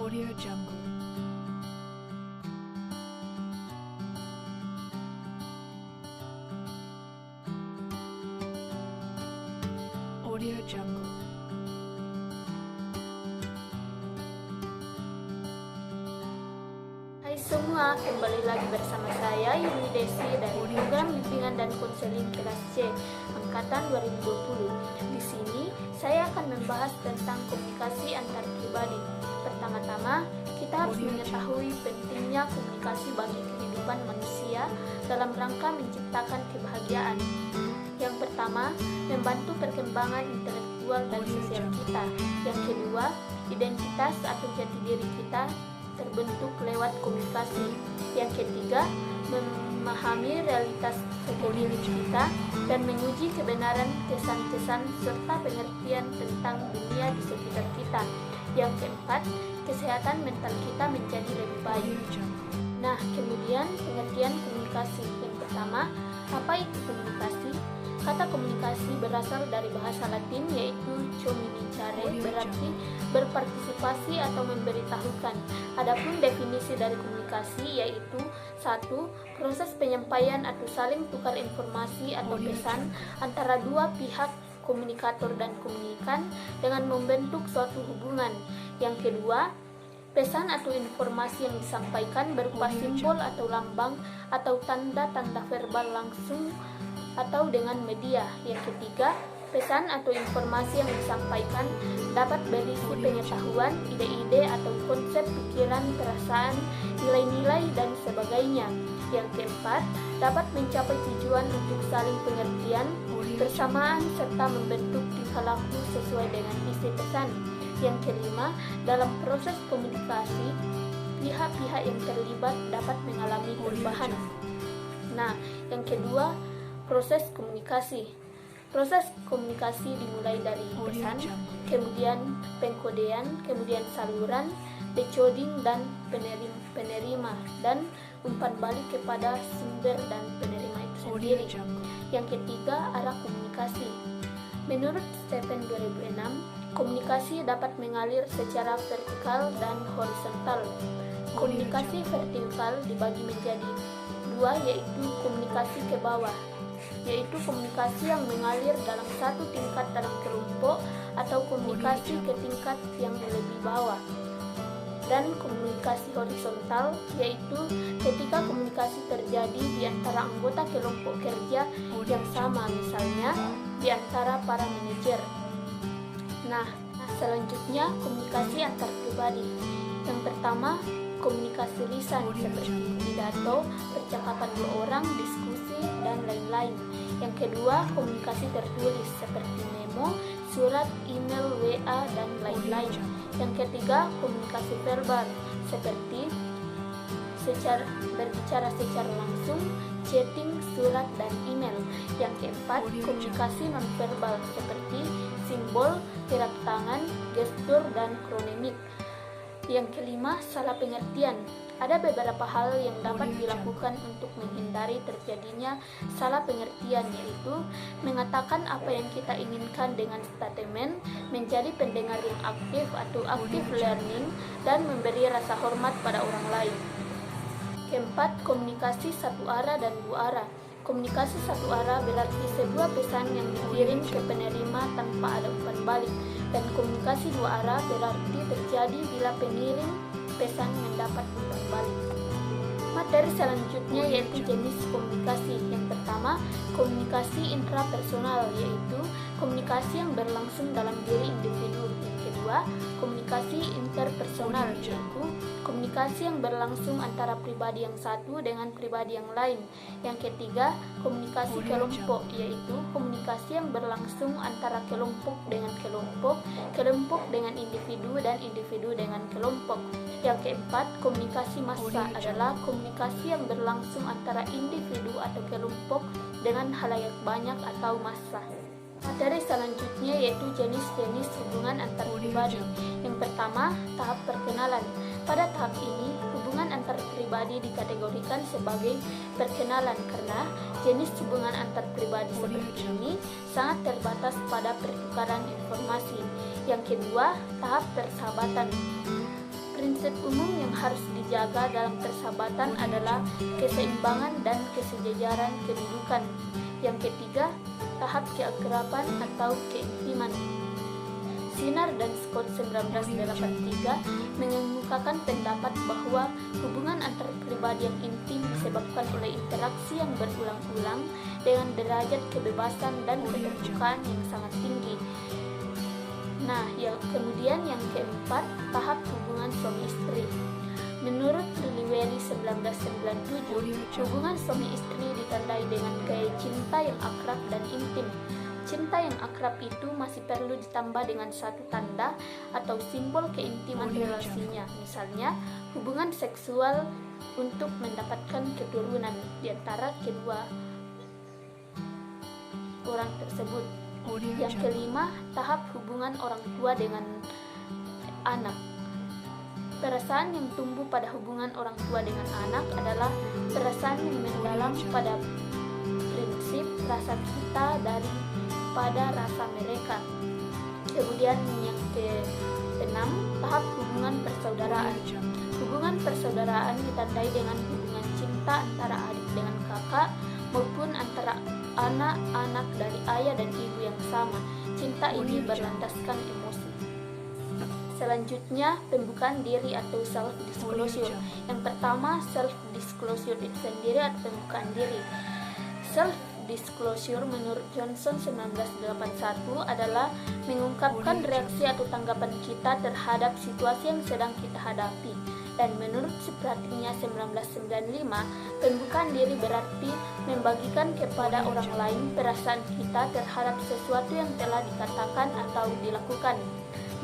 Audio Jungle. Audio Jungle. Hai semua, kembali lagi bersama saya Yuni Desi dari program bimbingan dan konseling kelas C angkatan 2020. Di sini saya akan membahas tentang komunikasi antar pribadi. Pertama-tama, kita harus mengetahui pentingnya komunikasi bagi kehidupan manusia dalam rangka menciptakan kebahagiaan. Yang pertama, membantu perkembangan intelektual dan sosial kita. Yang kedua, identitas atau jati diri kita terbentuk lewat komunikasi. Yang ketiga, memahami realitas sekeliling kita dan menguji kebenaran kesan-kesan serta pengertian tentang dunia di sekitar kita. Yang keempat, kesehatan mental kita menjadi lebih baik. Nah, kemudian pengertian komunikasi. Yang pertama, apa itu komunikasi? Kata komunikasi berasal dari bahasa Latin yaitu communicare, berarti berpartisipasi atau memberitahukan. Adapun definisi dari komunikasi yaitu 1. Proses penyampaian atau saling tukar informasi atau pesan antara dua pihak komunikator dan komunikan dengan membentuk suatu hubungan. Yang kedua, pesan atau informasi yang disampaikan berupa simbol atau lambang atau tanda-tanda verbal langsung atau dengan media. Yang ketiga, pesan atau informasi yang disampaikan dapat berisi pengetahuan, ide-ide atau konsep pikiran, perasaan, nilai-nilai, dan sebagainya. Yang keempat, dapat mencapai tujuan untuk saling pengertian, bersamaan, serta membentuk tingkah laku sesuai dengan isi pesan. Yang kelima, dalam proses komunikasi, pihak-pihak yang terlibat dapat mengalami perubahan. Nah, yang kedua, proses komunikasi. Proses komunikasi dimulai dari pesan, kemudian pengkodean, kemudian saluran, decoding dan penerima, dan umpan balik kepada sumber dan penerima itu sendiri. Yang ketiga, arah komunikasi. Menurut Stephen 2006, komunikasi dapat mengalir secara vertikal dan horizontal. Komunikasi vertikal dibagi menjadi dua, yaitu komunikasi ke bawah, yaitu komunikasi yang mengalir dalam satu tingkat dalam kelompok atau komunikasi ke tingkat yang lebih bawah. Dan komunikasi horizontal, yaitu ketika komunikasi terjadi di antara anggota kelompok kerja yang sama, misalnya di antara para manajer. Nah, selanjutnya komunikasi antar pribadi. Yang pertama, komunikasi lisan seperti pidato, percakapan dua orang, diskusi, dan lain-lain. Yang kedua, komunikasi tertulis seperti memo, surat, email, WA, dan lain-lain. Yang ketiga, komunikasi verbal seperti berbicara secara langsung, chatting, surat, dan email. Yang keempat, komunikasi nonverbal seperti simbol, gerak tangan, gestur, dan kronemik. Yang kelima, salah pengertian. Ada beberapa hal yang dapat dilakukan untuk menghindari terjadinya salah pengertian, yaitu mengatakan apa yang kita inginkan dengan statement, menjadi pendengar yang aktif atau active learning, dan memberi rasa hormat pada orang lain. Keempat, komunikasi satu arah dan dua arah. Komunikasi satu arah berarti sebuah pesan yang dikirim ke penerima tanpa ada umpan balik, dan komunikasi dua arah berarti terjadi bila pengirim pesan mendapat umpan balik. Materi selanjutnya yaitu jenis komunikasi. Yang pertama, komunikasi intrapersonal, yaitu komunikasi yang berlangsung dalam diri individu. Yang kedua, komunikasi interpersonal, yaitu komunikasi yang berlangsung antara pribadi yang satu dengan pribadi yang lain. Yang ketiga, komunikasi kelompok, yaitu komunikasi yang berlangsung antara kelompok dengan kelompok, kelompok dengan individu, dan individu dengan kelompok. Yang keempat, komunikasi massa adalah komunikasi yang berlangsung antara individu atau kelompok dengan halayak banyak atau massa. Materi selanjutnya yaitu jenis-jenis hubungan antar pribadi. Yang pertama, tahap perkenalan. Pada tahap ini, hubungan antar pribadi dikategorikan sebagai perkenalan karena jenis hubungan antar pribadi seperti ini sangat terbatas pada pertukaran informasi. Yang kedua, tahap persahabatan. Prinsip umum yang harus dijaga dalam persahabatan adalah keseimbangan dan kesejajaran kedudukan. Yang ketiga, tahap keakraban atau keintiman. Sinar dan Scott 1983 mengemukakan pendapat bahwa hubungan antar pribadi yang intim disebabkan oleh interaksi yang berulang-ulang dengan derajat kebebasan dan keterbukaan yang sangat tinggi. Nah, kemudian yang keempat, tahap hubungan suami istri. Menurut Liliweri 1997, hubungan suami istri ditandai dengan gaya cinta yang akrab dan intim. Cinta yang akrab itu masih perlu ditambah dengan satu tanda atau simbol keintiman relasinya, misalnya hubungan seksual untuk mendapatkan keturunan di antara kedua orang tersebut. Yang kelima, tahap hubungan orang tua dengan anak. Perasaan yang tumbuh pada hubungan orang tua dengan anak adalah perasaan yang mendalam pada prinsip rasa kita daripada rasa mereka. Kemudian yang keenam, tahap hubungan persaudaraan. Hubungan persaudaraan ditandai dengan hubungan cinta antara adik dengan kakak maupun antara anak-anak dari ayah dan ibu yang sama. Cinta ini berlandaskan emosi. Selanjutnya, pembukaan diri atau self-disclosure. Yang pertama, self-disclosure sendiri atau pembukaan diri. Self-disclosure menurut Johnson 1981 adalah mengungkapkan reaksi atau tanggapan kita terhadap situasi yang sedang kita hadapi. Dan menurut Supratinya 1995, pembukaan diri berarti membagikan kepada orang lain perasaan kita terhadap sesuatu yang telah dikatakan atau dilakukan.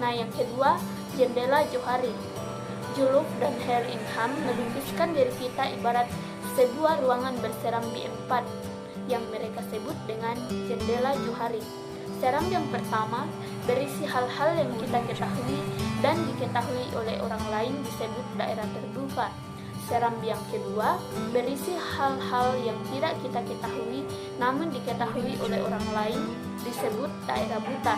Nah, yang kedua, jendela Johari. Joloffe dan Her-Ingham melukiskan diri kita ibarat sebuah ruangan berserambi 4 yang mereka sebut dengan jendela Johari. Serambi yang pertama berisi hal-hal yang kita ketahui dan diketahui oleh orang lain disebut daerah terbuka. Serambi yang kedua berisi hal-hal yang tidak kita ketahui namun diketahui oleh orang lain disebut daerah buta.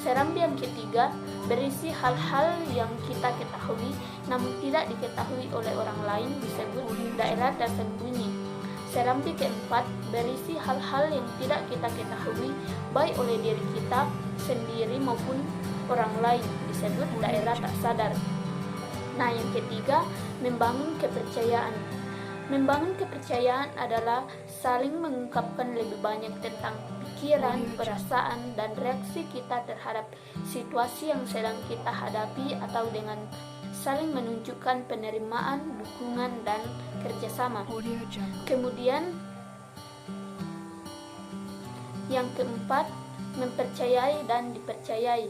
Serambi yang ketiga berisi hal-hal yang kita ketahui namun tidak diketahui oleh orang lain disebut daerah tersembunyi. Serambi keempat berisi hal-hal yang tidak kita ketahui baik oleh diri kita sendiri maupun orang lain disebut daerah tak sadar. Nah, yang ketiga, membangun kepercayaan. Membangun kepercayaan adalah saling mengungkapkan lebih banyak tentang pikiran, perasaan, dan reaksi kita terhadap situasi yang sedang kita hadapi atau dengan saling menunjukkan penerimaan, dukungan, dan kerjasama. Kemudian yang keempat, mempercayai dan dipercayai.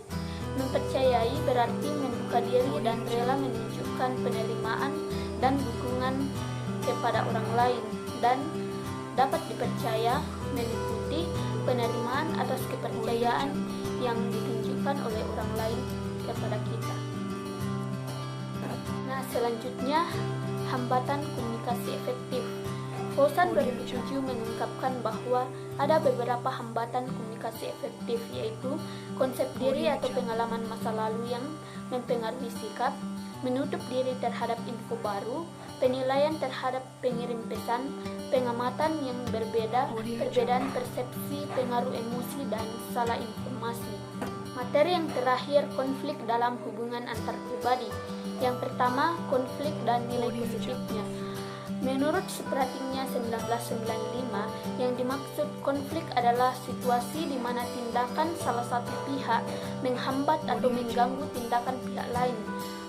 Mempercayai berarti membuka diri dan rela menunjukkan penerimaan dan dukungan kepada orang lain, dan dapat dipercaya meliputi penerimaan atas kepercayaan yang ditunjukkan oleh orang lain kepada kita. Nah, selanjutnya, hambatan komunikasi efektif. Fawzan 2007 mengungkapkan bahwa ada beberapa hambatan komunikasi efektif, yaitu konsep diri atau pengalaman masa lalu yang mempengaruhi sikap, menutup diri terhadap info baru, penilaian terhadap pengirim pesan, pengamatan yang berbeda, perbedaan persepsi, pengaruh emosi, dan salah informasi. Materi yang terakhir, konflik dalam hubungan antar pribadi. Yang pertama, konflik dan nilai positifnya. Menurut Supratinya 1995, yang dimaksud konflik adalah situasi di mana tindakan salah satu pihak menghambat atau mengganggu tindakan pihak lain.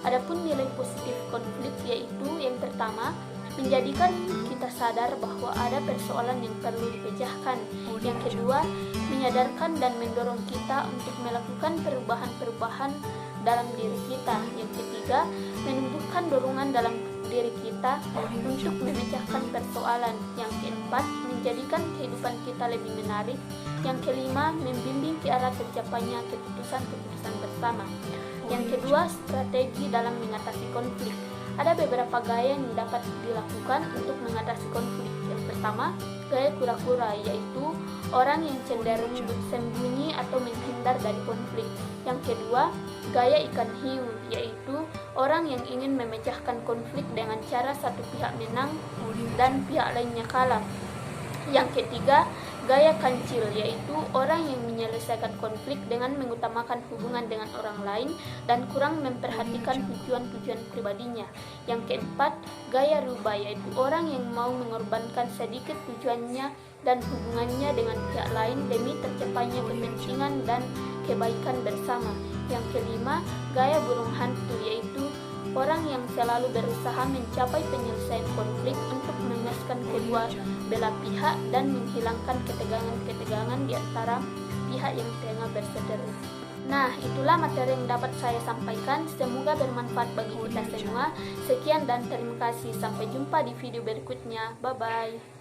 Adapun nilai positif konflik yaitu yang pertama, menjadikan kita sadar bahwa ada persoalan yang perlu dipecahkan. Yang kedua, menyadarkan dan mendorong kita untuk melakukan perubahan-perubahan dalam diri kita. Yang ketiga, menumbuhkan dorongan dalam diri kita untuk memecahkan persoalan. Yang keempat, menjadikan kehidupan kita lebih menarik. Yang kelima, membimbing ke arah tercapainya keputusan-keputusan bersama. Yang kedua, strategi dalam mengatasi konflik. Ada beberapa gaya yang dapat dilakukan untuk mengatasi konflik. Yang pertama, gaya kura-kura, yaitu orang yang cenderung bersembunyi atau menghindar dari konflik. Yang kedua, gaya ikan hiu, yaitu orang yang ingin memecahkan konflik dengan cara satu pihak menang dan pihak lainnya kalah. Yang ketiga, gaya kancil, yaitu orang yang menyelesaikan konflik dengan mengutamakan hubungan dengan orang lain dan kurang memperhatikan tujuan-tujuan pribadinya. Yang keempat, gaya rubah, yaitu orang yang mau mengorbankan sedikit tujuannya dan hubungannya dengan pihak lain demi tercapainya kepentingan dan kebaikan bersama. Yang kelima, gaya burung hantu, yaitu orang yang selalu berusaha mencapai penyelesaian konflik untuk memuaskan kedua belah pihak dan menghilangkan ketegangan-ketegangan di antara pihak yang tengah berseteru. Nah, itulah materi yang dapat saya sampaikan. Semoga bermanfaat bagi kita semua. Sekian dan terima kasih. Sampai jumpa di video berikutnya. Bye-bye.